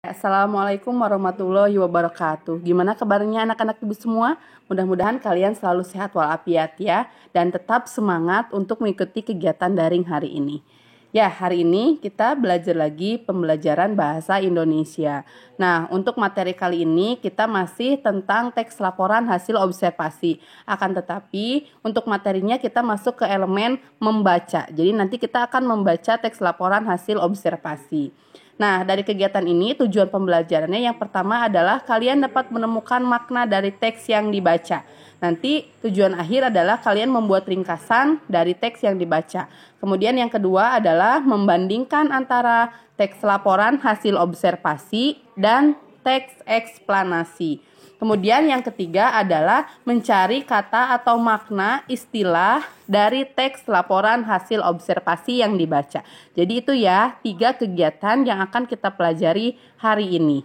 Assalamualaikum warahmatullahi wabarakatuh. Gimana kabarnya anak-anak ibu semua? Mudah-mudahan kalian selalu sehat walafiat ya, dan tetap semangat untuk mengikuti kegiatan daring hari ini. Ya, hari ini kita belajar lagi pembelajaran bahasa Indonesia. Nah, untuk materi kali ini kita masih tentang teks laporan hasil observasi. Akan tetapi, untuk materinya kita masuk ke elemen membaca. Jadi nanti kita akan membaca teks laporan hasil observasi. Nah, dari kegiatan ini tujuan pembelajarannya yang pertama adalah kalian dapat menemukan makna dari teks yang dibaca. Nanti tujuan akhir adalah kalian membuat ringkasan dari teks yang dibaca. Kemudian yang kedua adalah membandingkan antara teks laporan hasil observasi dan teks eksplanasi. Kemudian yang ketiga adalah mencari kata atau makna istilah dari teks laporan hasil observasi yang dibaca. Jadi itu ya 3 kegiatan yang akan kita pelajari hari ini.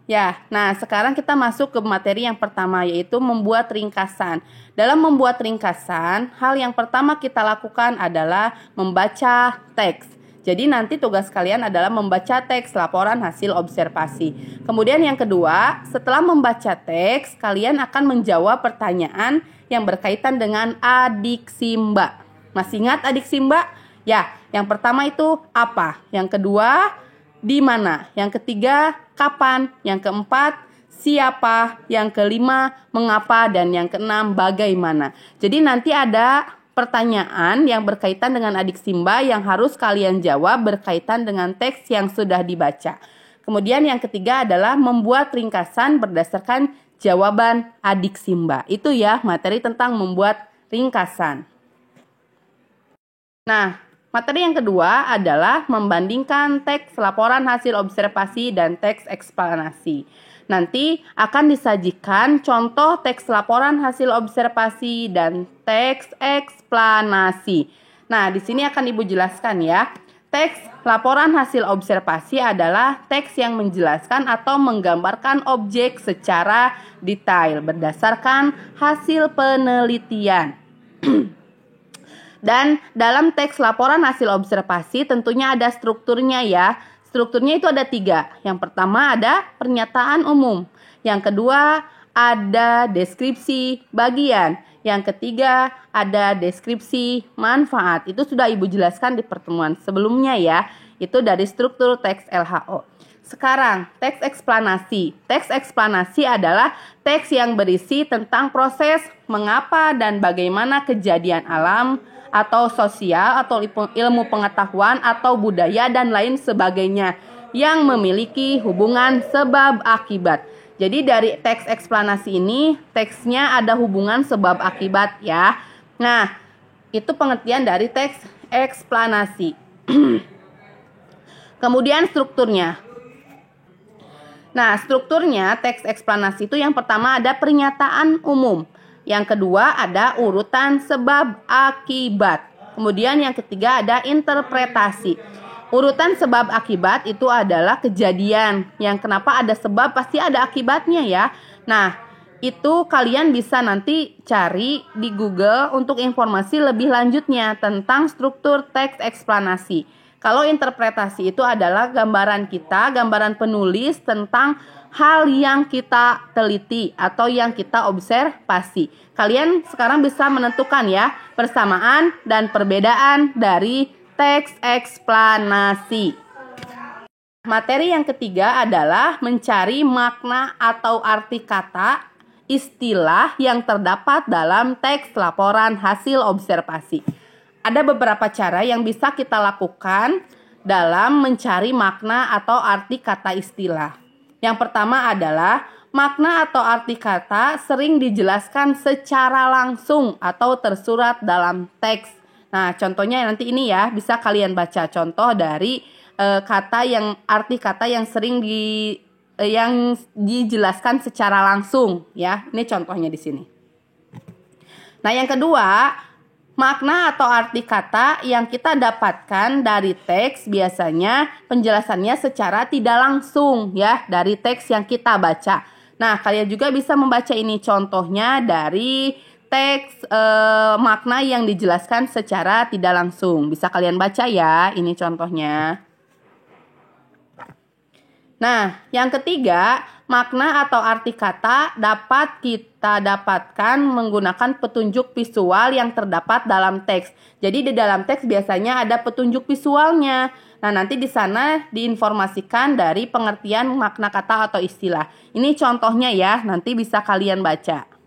Ya, nah sekarang kita masuk ke materi yang pertama, yaitu membuat ringkasan. Dalam membuat ringkasan, hal yang pertama kita lakukan adalah membaca teks. Jadi nanti tugas kalian adalah membaca teks laporan hasil observasi. Kemudian yang kedua, setelah membaca teks, kalian akan menjawab pertanyaan yang berkaitan dengan adiksi Mbak. Masih ingat adiksi Mbak? Ya, yang pertama itu apa? Yang kedua, di mana? Yang ketiga, kapan? Yang keempat, siapa? Yang kelima, mengapa? Dan yang keenam, bagaimana? Jadi nanti ada pertanyaan yang berkaitan dengan adiksi Mbak yang harus kalian jawab berkaitan dengan teks yang sudah dibaca. Kemudian yang ketiga adalah membuat ringkasan berdasarkan jawaban adiksi Mbak. Itu ya materi tentang membuat ringkasan. Nah, materi yang kedua adalah membandingkan teks laporan hasil observasi dan teks eksplanasi. Nanti akan disajikan contoh teks laporan hasil observasi dan teks eksplanasi. Nah, di sini akan Ibu jelaskan ya. Teks laporan hasil observasi adalah teks yang menjelaskan atau menggambarkan objek secara detail berdasarkan hasil penelitian. Dan dalam teks laporan hasil observasi tentunya ada strukturnya ya. Strukturnya itu ada 3. Yang pertama ada pernyataan umum. Yang kedua ada deskripsi bagian. Yang ketiga ada deskripsi manfaat. Itu sudah Ibu jelaskan di pertemuan sebelumnya ya. Itu dari struktur teks LHO. Sekarang teks eksplanasi. Teks eksplanasi adalah teks yang berisi tentang proses mengapa dan bagaimana kejadian alam atau sosial atau ilmu pengetahuan atau budaya dan lain sebagainya yang memiliki hubungan sebab akibat. Jadi dari teks eksplanasi ini teksnya ada hubungan sebab akibat ya. Nah, itu pengertian dari teks eksplanasi. Kemudian strukturnya. Nah, strukturnya teks eksplanasi itu yang pertama ada pernyataan umum. Yang kedua ada urutan sebab akibat. Kemudian yang ketiga ada interpretasi. Urutan sebab akibat itu adalah kejadian. Yang kenapa ada sebab pasti ada akibatnya ya. Nah, itu kalian bisa nanti cari di Google untuk informasi lebih lanjutnya tentang struktur teks eksplanasi. Kalau interpretasi itu adalah gambaran kita, gambaran penulis tentang hal yang kita teliti atau yang kita observasi. Kalian sekarang bisa menentukan ya persamaan dan perbedaan dari teks eksplanasi. Materi yang ketiga adalah mencari makna atau arti kata istilah yang terdapat dalam teks laporan hasil observasi. Ada beberapa cara yang bisa kita lakukan dalam mencari makna atau arti kata istilah. Yang pertama adalah makna atau arti kata sering dijelaskan secara langsung atau tersurat dalam teks. Nah, contohnya nanti ini ya, bisa kalian baca contoh dari arti kata yang sering yang dijelaskan secara langsung ya. Ini contohnya di sini. Nah, yang kedua, makna atau arti kata yang kita dapatkan dari teks biasanya penjelasannya secara tidak langsung ya dari teks yang kita baca. Nah, kalian juga bisa membaca ini contohnya dari teks makna yang dijelaskan secara tidak langsung. Bisa kalian baca ya, ini contohnya. Nah, yang ketiga, makna atau arti kata dapat kita dapatkan menggunakan petunjuk visual yang terdapat dalam teks. Jadi di dalam teks biasanya ada petunjuk visualnya. Nah, nanti di sana diinformasikan dari pengertian makna kata atau istilah. Ini contohnya ya, nanti bisa kalian baca.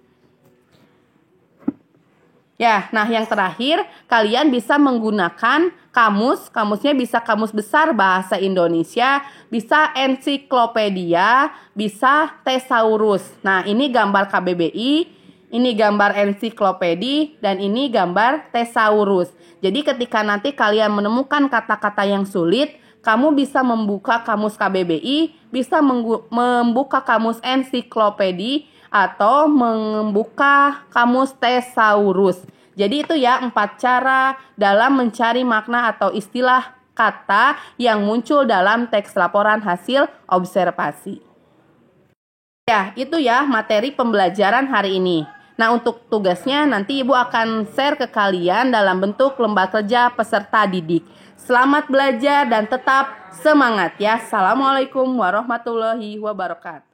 Ya, nah yang terakhir, kalian bisa menggunakan kamus. Kamusnya bisa kamus besar bahasa Indonesia, bisa ensiklopedia, bisa thesaurus. Nah, ini gambar KBBI, ini gambar ensiklopedi, dan ini gambar thesaurus. Jadi ketika nanti kalian menemukan kata-kata yang sulit, kamu bisa membuka kamus KBBI, bisa membuka kamus ensiklopedi, atau membuka kamus thesaurus. Jadi itu ya 4 cara dalam mencari makna atau istilah kata yang muncul dalam teks laporan hasil observasi. Ya, itu ya materi pembelajaran hari ini. Nah, untuk tugasnya nanti Ibu akan share ke kalian dalam bentuk lembar kerja peserta didik. Selamat belajar dan tetap semangat ya. Assalamualaikum warahmatullahi wabarakatuh.